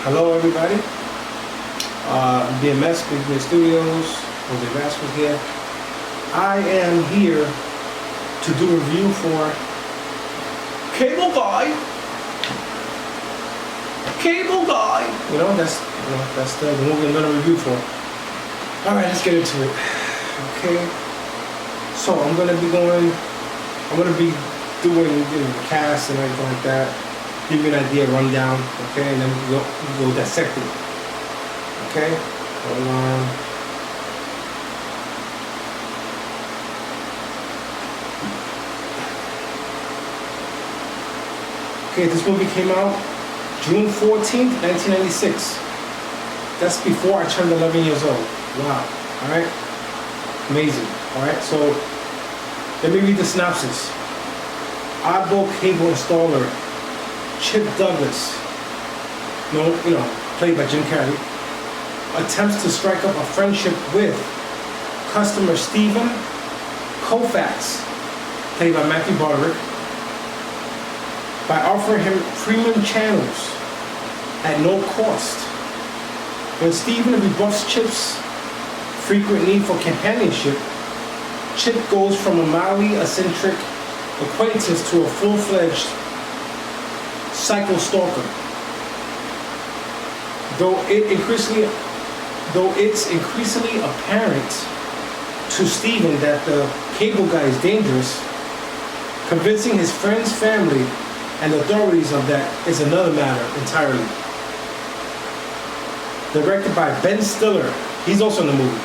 Hello everybody, BMS Big Studios, Jose Vasquez here. I am here to do a review for Cable Guy. Cable Guy. That's the movie I'm gonna review for. All right, let's get into it. Okay, so I'm gonna be doing the cast and everything like that. Give you an idea, rundown, okay, and then we go dissect it. Okay, hold on. Okay, this movie came out June 14th, 1996. That's before I turned 11 years old. Wow. All right. Amazing. All right. So let me read the synopsis. Oddball cable installer Chip Douglas, played by Jim Carrey, attempts to strike up a friendship with customer Stephen Koufax, played by Matthew Broderick, by offering him premium channels at no cost. When Stephen rebuffs Chip's frequent need for companionship, Chip goes from a mildly eccentric acquaintance to a full-fledged psycho stalker. Though it's increasingly apparent to Stephen that the cable guy is dangerous, convincing his friends, family, and authorities of that is another matter entirely. Directed by Ben Stiller. He's also in the movie.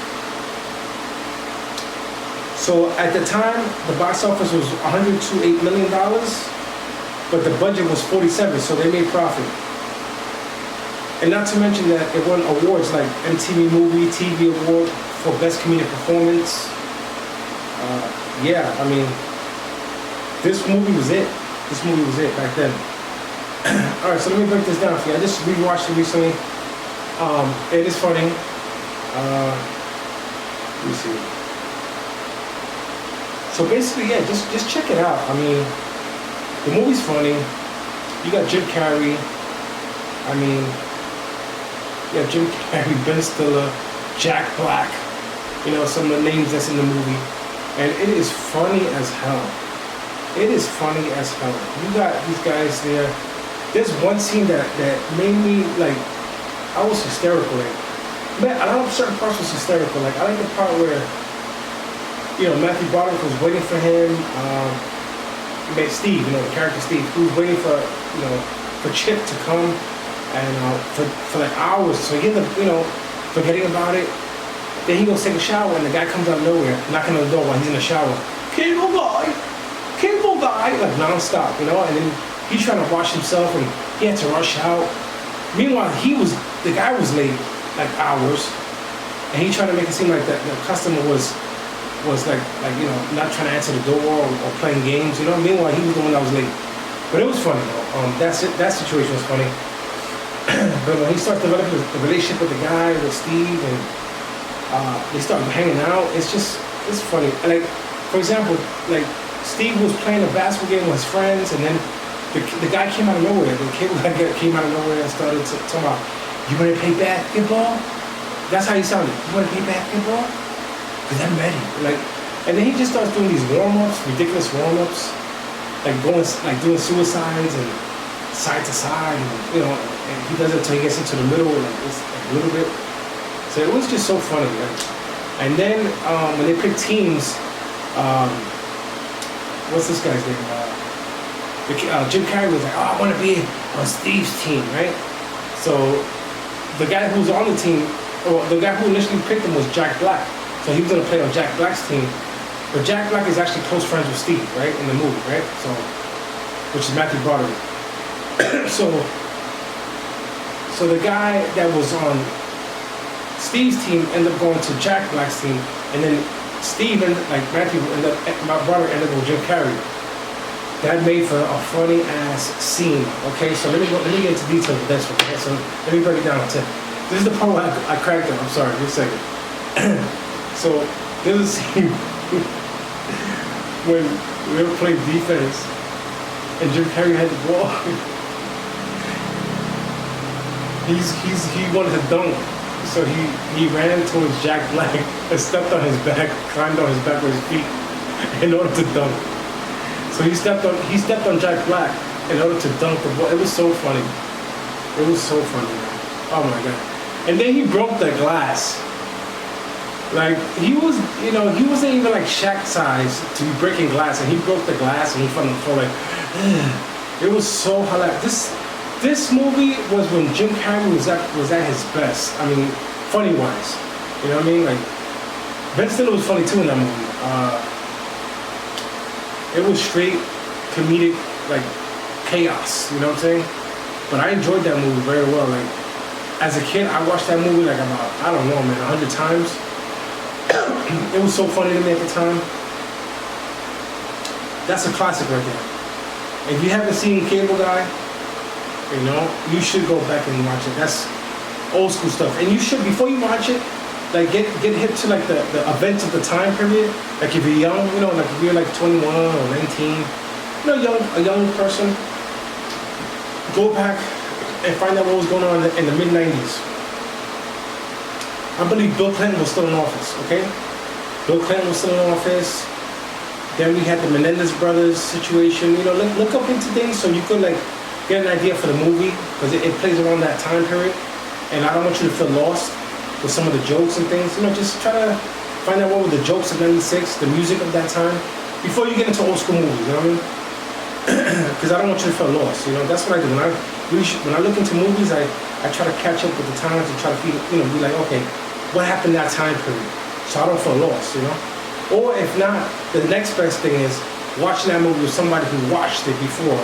So at the time, the box office was $108 million, but the budget was 47, so they made profit. And not to mention that it won awards like MTV Movie TV Award for Best Comedic Performance. This movie was it. This movie was it back then. All right, so let me break this down for you. I just rewatched it recently. It is funny. Let me see. So basically, yeah, just check it out. I mean, the movie's funny. You got Jim Carrey. I mean, you have Jim Carrey, Ben Stiller, Jack Black. Some of the names that's in the movie. And it is funny as hell. It is funny as hell. You got these guys there. There's one scene that made me, I was hysterical. Man, I don't know, certain parts was hysterical. I like the part where, Matthew Broderick was waiting for him. Steve, the character Steve, who was waiting for Chip to come, and for hours. So he ended up, forgetting about it. Then he goes take a shower, and the guy comes out of nowhere, knocking on the door while he's in the shower. Cable guy, nonstop, and then he's trying to wash himself, and he had to rush out. Meanwhile, the guy was late, hours, and he tried to make it seem like the customer was not trying to answer the door or playing games, Meanwhile, he was the one that was late. But it was funny, though. That situation was funny. But when he starts developing a relationship with the guy, with Steve, and they start hanging out, it's funny. For example, Steve was playing a basketball game with his friends, and then the guy came out of nowhere. The cable guy came out of nowhere and started talking about, "You want to play basketball?" That's how he sounded. "You want to play basketball? Because I'm ready." And then he just starts doing these warm-ups, ridiculous warm-ups, doing suicides and side to side, and he does it until he gets into the middle, a little bit. So it was just so funny, man. And then when they pick teams, what's this guy's name? Jim Carrey was like, "Oh, I want to be on Steve's team," right? So the guy who was on the team, or the guy who initially picked him, was Jack Black. So he was going to play on Jack Black's team. But Jack Black is actually close friends with Steve, right, in the movie, right? So, which is Matthew Broderick. So the guy that was on Steve's team ended up going to Jack Black's team, and then Matthew Broderick ended up with Jim Carrey. That made for a funny ass scene. Okay, so let me get into detail with this one. Okay? So let me break it down. This is the part where I cracked up. I'm sorry, just a second. So there's a scene when we were playing defense and Jim Carrey had the ball. he wanted to dunk, so he ran towards Jack Black and stepped on his back, climbed on his back with his feet in order to dunk. So he stepped on Jack Black in order to dunk the ball. It was so funny. It was so funny, man. Oh my god. And then he broke the glass. Like he wasn't even like Shaq size to be breaking glass, and he broke the glass and he fell on the floor like, ugh. It was so hilarious. This movie was when Jim Carrey was at his best. I mean, funny wise, you know what I mean? Like Ben Stiller was funny too in that movie. It was straight comedic, like chaos. You know what I'm saying? But I enjoyed that movie very well. Like as a kid, I watched that movie like about, I don't know, man, 100 times. It was so funny to me at the time. That's a classic right there. If you haven't seen Cable Guy, you know, you should go back and watch it. That's old school stuff. And you should, before you watch it, like get hip to like the events of the time period. Like if you're young, you know, like if you're like 21 or 19, you know, a young person, go back and find out what was going on in the mid-90s. I believe Bill Clinton was still in office, okay? Bill Clinton was still in office. Then we had the Menendez brothers situation. You know, look up into things so you could like get an idea for the movie, because it plays around that time period. And I don't want you to feel lost with some of the jokes and things. You know, just try to find out what were the jokes of '96, the music of that time, before you get into old school movies, you know what I mean? Because I don't want you to feel lost. You know, that's what I do. When I look into movies, I try to catch up with the times and try to feel, you know, be like, okay, what happened in that time period? So I don't feel lost, you know? Or if not, the next best thing is watching that movie with somebody who watched it before,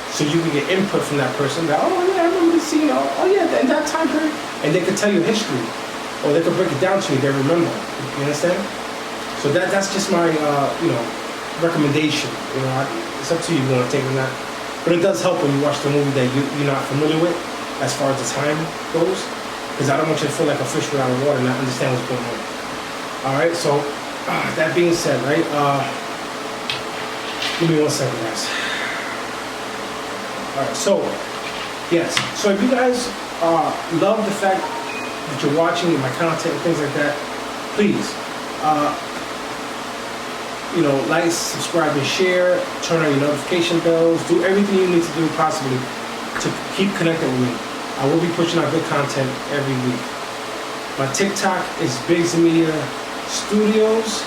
so you can get input from that person. That, oh yeah, I remember this scene. Oh yeah, in that time period, and they could tell you history, or they could break it down to you. They remember. You understand? So that's just my recommendation. You know, it's up to you if you want to take it or not. But it does help when you watch the movie that you're not familiar with, as far as the time goes, because I don't want you to feel like a fish without water and not understand what's going on. All right. So that being said, right? Give me 1 second, guys. Alright, so, yes. So if you guys love the fact that you're watching my content and things like that, please, like, subscribe, and share, turn on your notification bells, do everything you need to do possibly to keep connected with me. I will be pushing out good content every week. My TikTok is Biggs Media Studios.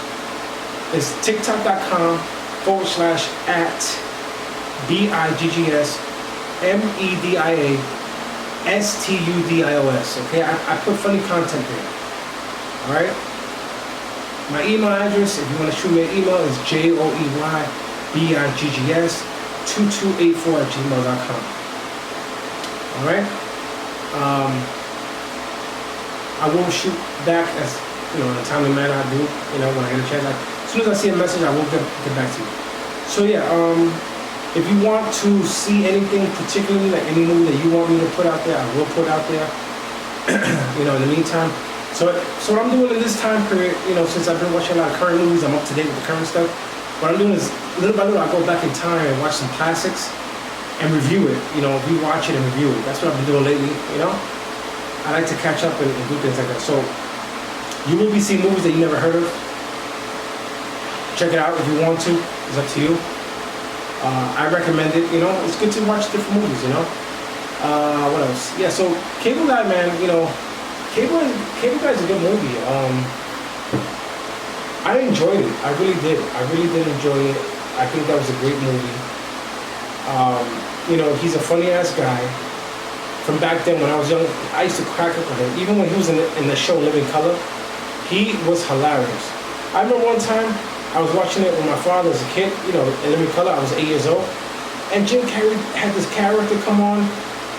It's tiktok.com/@BIGGS MEDIASTUDIOS. Okay, I put funny content there. All right. My email address, if you want to shoot me an email, is JOEYBIGGS2284@gmail.com. All right. I will shoot back as in a timely manner. I do. When I get a chance. As soon as I see a message, I will get back to you. So yeah. If you want to see anything particularly, like any movie that you want me to put out there, I will put out there. In the meantime. So what I'm doing in this time period, since I've been watching a lot of current movies, I'm up to date with the current stuff. What I'm doing is, little by little, I go back in time and watch some classics and review it. Rewatch it and review it. That's what I've been doing lately, I like to catch up and do things like that. So you will be seeing movies that you never heard of. Check it out if you want to. It's up to you. I recommend it. It's good to watch different movies. What else? Yeah. So Cable Guy, man. Cable Guy is a good movie. I enjoyed it. I really did. I really did enjoy it. I think that was a great movie. He's a funny ass guy. From back then when I was young, I used to crack up with him. Even when he was in the show Living Color, he was hilarious. I remember one time I was watching it with my father as a kid, in Living Color. I was 8 years old. And Jim Carrey had this character come on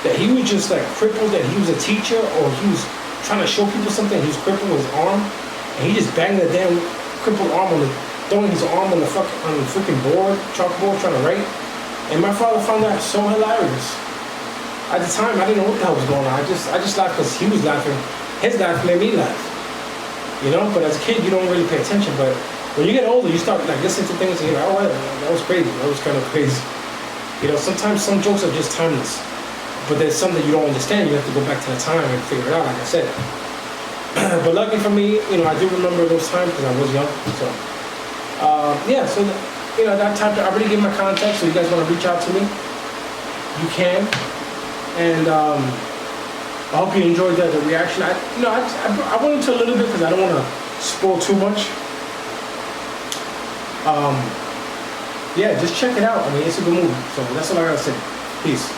that he was just like crippled, that he was a teacher or he was trying to show people something. He was crippled with his arm. And he just banged the damn crippled arm throwing his arm on the freaking board, chalkboard, trying to write. And my father found that so hilarious. At the time, I didn't know what the hell was going on. I just laughed because he was laughing. His laugh made me laugh. But as a kid, you don't really pay attention. But when you get older, you start like listening to things and you're like, oh, that was crazy. That was kind of crazy. Sometimes some jokes are just timeless. but there's something you don't understand. You have to go back to the time and figure it out, like I said. But lucky for me, you know, I do remember those times because I was young. So, yeah, so, that time, I already gave my contact, so you guys want to reach out to me, you can. And I hope you enjoyed the reaction. I went into a little bit because I don't want to spoil too much. Yeah, just check it out. I mean, it's a good movie. So that's all I gotta say. Peace.